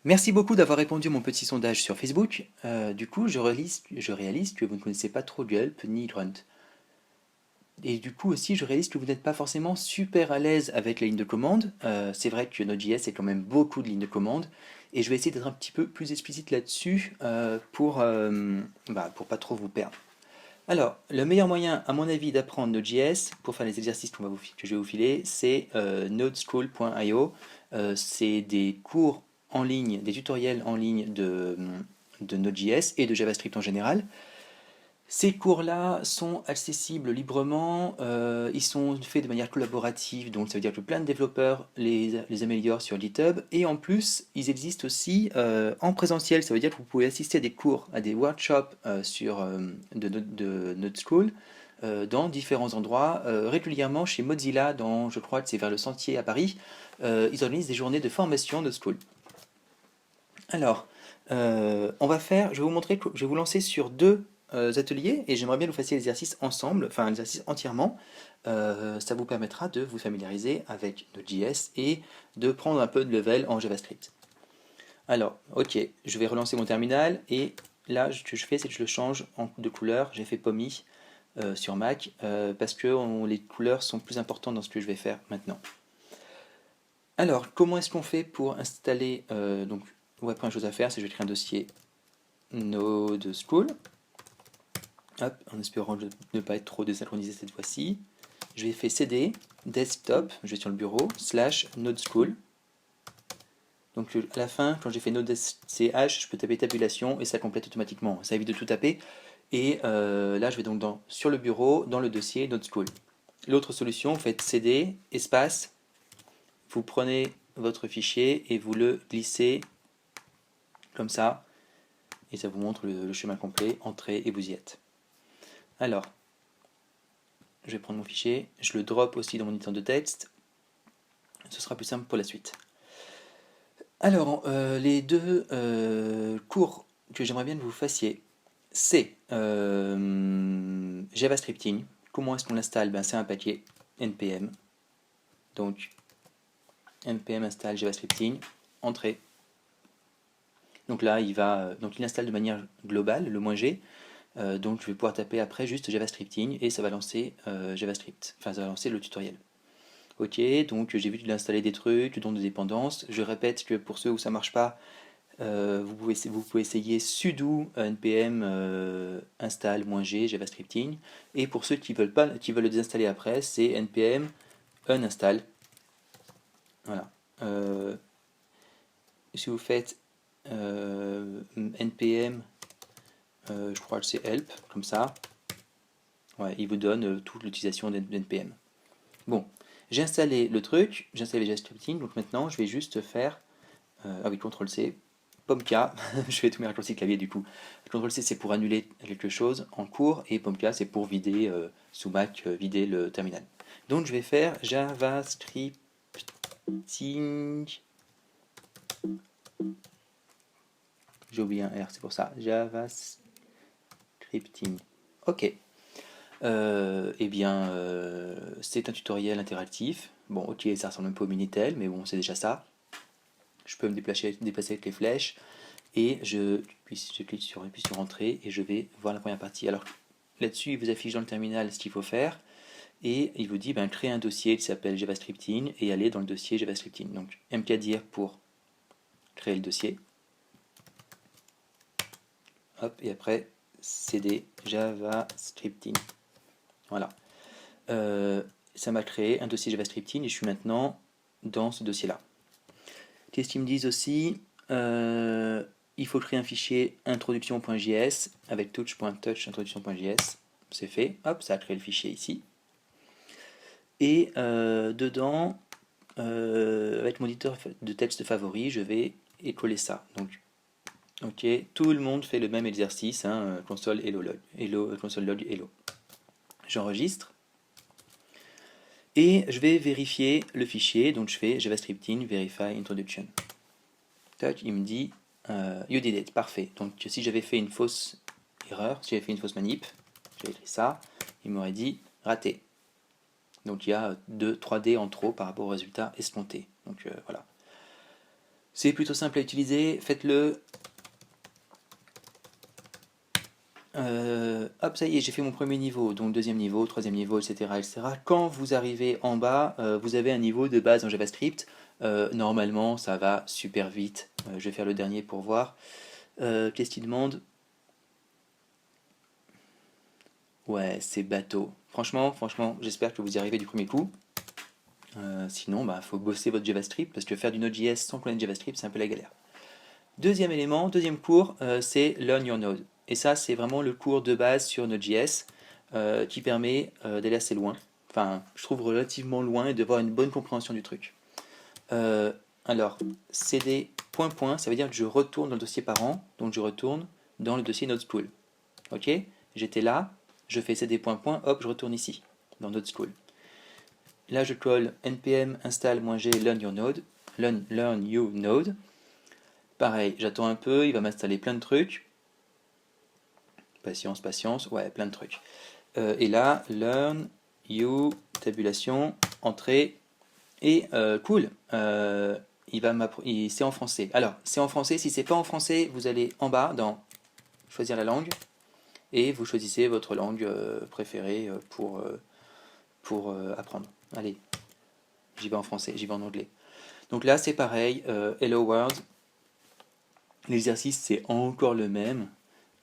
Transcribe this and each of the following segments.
Merci beaucoup d'avoir répondu à mon petit sondage sur Facebook. Du coup, je réalise que vous ne connaissez pas trop Gulp ni Grunt. Et du coup aussi, je réalise que vous n'êtes pas forcément super à l'aise avec les lignes de commande. C'est vrai que Node.js est quand même beaucoup de lignes de commande. Et je vais essayer d'être un petit peu plus explicite là-dessus pour pas trop vous perdre. Alors, le meilleur moyen, à mon avis, d'apprendre Node.js pour faire les exercices que je vais vous filer, c'est nodeschool.io. C'est des cours en ligne, des tutoriels en ligne de Node.js et de JavaScript en général. Ces cours-là sont accessibles librement, ils sont faits de manière collaborative, donc ça veut dire que plein de développeurs les améliorent sur GitHub, et en plus, ils existent aussi en présentiel, ça veut dire que vous pouvez assister à des cours, à des workshops de Node School dans différents endroits, régulièrement chez Mozilla, je crois que c'est vers le Sentier à Paris, ils organisent des journées de formation Node School. Alors, je vais vous montrer, je vais vous lancer sur deux ateliers et j'aimerais bien que vous fassiez l'exercice ensemble, enfin l'exercice entièrement. Ça vous permettra de vous familiariser avec Node.js et de prendre un peu de level en JavaScript. Alors, ok, je vais relancer mon terminal et là, ce que je fais, c'est que je le change de couleur. J'ai fait Pommy sur Mac parce que les couleurs sont plus importantes dans ce que je vais faire maintenant. Alors, comment est-ce qu'on fait pour installer ouais, première chose à faire, c'est que je vais créer un dossier Node School. Hop, en espérant ne pas être trop désynchronisé cette fois-ci. Je vais faire cd desktop, je vais sur le bureau, slash Node School. Donc à la fin, quand j'ai fait Node ch, je peux taper tabulation et ça complète automatiquement. Ça évite de tout taper. Et là, je vais donc sur le bureau, dans le dossier Node School. L'autre solution, vous faites cd, espace, vous prenez votre fichier et vous le glissez comme ça. Et ça vous montre le chemin complet, entrée et vous y êtes. Alors, je vais prendre mon fichier, je le drop aussi dans mon éditeur de texte. Ce sera plus simple pour la suite. Alors, les deux cours que j'aimerais bien que vous fassiez, c'est JavaScripting. Comment est-ce qu'on l'installe? C'est un paquet npm. Donc, npm install JavaScripting, entrée. Donc là, il installe de manière globale, le -g. Donc, je vais pouvoir taper après juste JavaScripting et ça va lancer JavaScript. Enfin, ça va lancer le tutoriel. Ok, donc j'ai vu qu'il a installé des trucs, dont des dépendances. Je répète que pour ceux où ça marche pas, vous pouvez essayer sudo npm install -g javascripting. Et pour ceux qui veulent pas, qui veulent le désinstaller après, c'est npm uninstall. Voilà. Si vous faites npm, je crois que c'est help, comme ça, ouais, il vous donne toute l'utilisation d'npm. Bon, j'ai installé le truc, j'ai installé JavaScripting, donc maintenant je vais juste faire, ah oui, CTRL-C, POMK, je fais tous mes raccourcis clavier du coup. CTRL-C c'est pour annuler quelque chose en cours, et POMK c'est pour vider, sous Mac, vider le terminal. Donc je vais faire JavaScripting, j'ai oublié un R, c'est pour ça, JavaScripting. Ok. C'est un tutoriel interactif. Bon, ok, ça ressemble un peu au Minitel, mais bon, c'est déjà ça. Je peux me déplacer avec les flèches et je clique sur Entrée et je vais voir la première partie. Alors là-dessus, il vous affiche dans le terminal ce qu'il faut faire et il vous dit créer un dossier qui s'appelle JavaScripting et aller dans le dossier JavaScripting. Donc mkdir pour créer le dossier. Hop, et après cd JavaScripting. Voilà. Ça m'a créé un dossier JavaScripting et je suis maintenant dans ce dossier-là. Qu'est-ce qu'ils me disent aussi? Il faut créer un fichier introduction.js avec touch.touch introduction.js. C'est fait. Hop, ça a créé le fichier ici. Et dedans, avec mon éditeur de texte favori, je vais coller ça. Donc, ok, tout le monde fait le même exercice. Console hello log, console log hello. J'enregistre. Et je vais vérifier le fichier, donc je fais javascripting verify introduction. Tac, il me dit you did it, parfait. Donc si j'avais fait une fausse erreur, si j'avais fait une fausse manip, j'avais écrit ça, il m'aurait dit raté. Donc il y a 3D en trop par rapport au résultat escompté. Donc voilà. C'est plutôt simple à utiliser, faites-le. Hop, ça y est, j'ai fait mon premier niveau, donc deuxième niveau, troisième niveau, etc., etc. Quand vous arrivez en bas, vous avez un niveau de base en JavaScript. Normalement, ça va super vite. Je vais faire le dernier pour voir. Qu'est-ce qu'il demande? Ouais, c'est bateau. Franchement, j'espère que vous y arrivez du premier coup. Sinon, bah, faut bosser votre JavaScript, parce que faire du Node.js sans connaître JavaScript, c'est un peu la galère. Deuxième élément, deuxième cours, c'est Learn Your Node. Et ça, c'est vraiment le cours de base sur Node.js qui permet d'aller assez loin. Enfin, je trouve relativement loin et de voir une bonne compréhension du truc. Alors, cd point point, ça veut dire que je retourne dans le dossier parent, donc je retourne dans le dossier Node School. Ok? J'étais là, je fais cd point point, hop, je retourne ici, dans Node School. Là, je colle npm install-g learn your node, learn you node. Pareil, j'attends un peu, il va m'installer plein de trucs. Patience, ouais, plein de trucs. Et là, learn, you, tabulation, entrée, et cool. C'est en français. Alors, c'est en français. Si c'est pas en français, vous allez en bas dans choisir la langue et vous choisissez votre langue préférée pour apprendre. Allez, j'y vais en français, j'y vais en anglais. Donc là, c'est pareil. Hello World. L'exercice, c'est encore le même.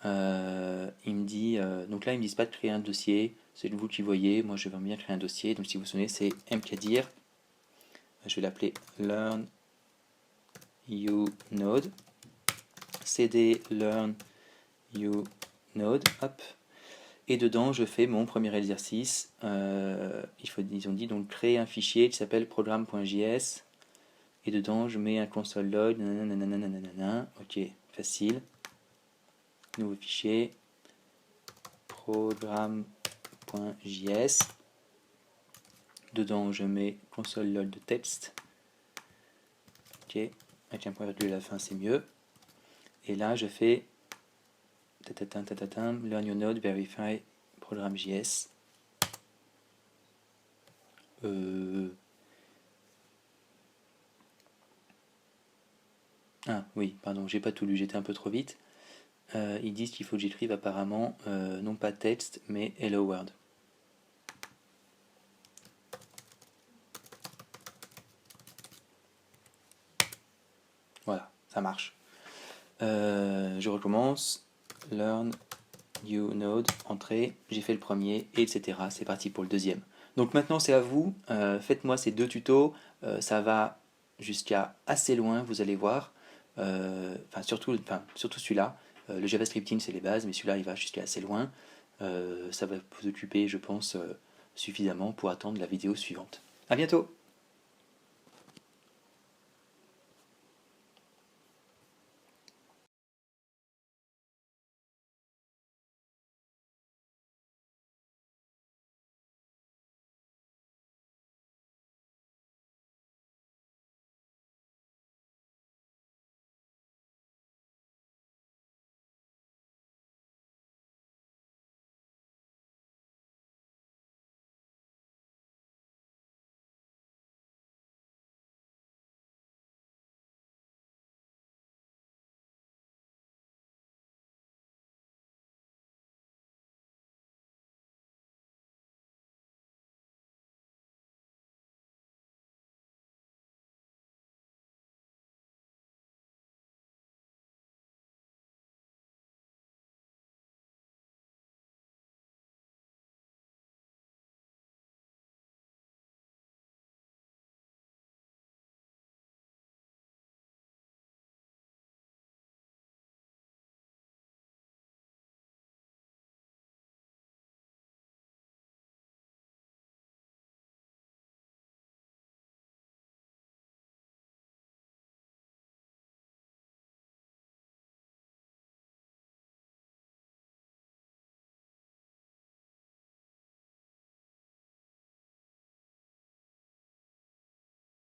Il me dit, donc là, ils me disent pas de créer un dossier. C'est vous qui voyez. Moi, je vais bien créer un dossier. Donc, si vous vous souvenez, c'est mkdir. Je vais l'appeler learn you node. cd learn you node. Hop. Et dedans, je fais mon premier exercice. Ils ont dit donc créer un fichier qui s'appelle programme.js. Et dedans, je mets un console log. Ok, facile. Nouveau fichier. Programme.js. Dedans, je mets console log de texte. Ok, avec un point virgule à la fin, c'est mieux. Et là, je fais learn your node, verify programme.js. Ah oui, pardon, j'ai pas tout lu, j'étais un peu trop vite. Ils disent qu'il faut que j'écrive apparemment non pas texte, mais hello world. Voilà, ça marche. Je recommence. Learn new node, entrée, j'ai fait le premier, etc. C'est parti pour le deuxième. Donc maintenant c'est à vous, faites-moi ces deux tutos, ça va jusqu'à assez loin, vous allez voir. Surtout celui-là. Le JavaScripting c'est les bases, mais celui-là il va jusqu'à assez loin. Ça va vous occuper, je pense, suffisamment pour attendre la vidéo suivante. A bientôt!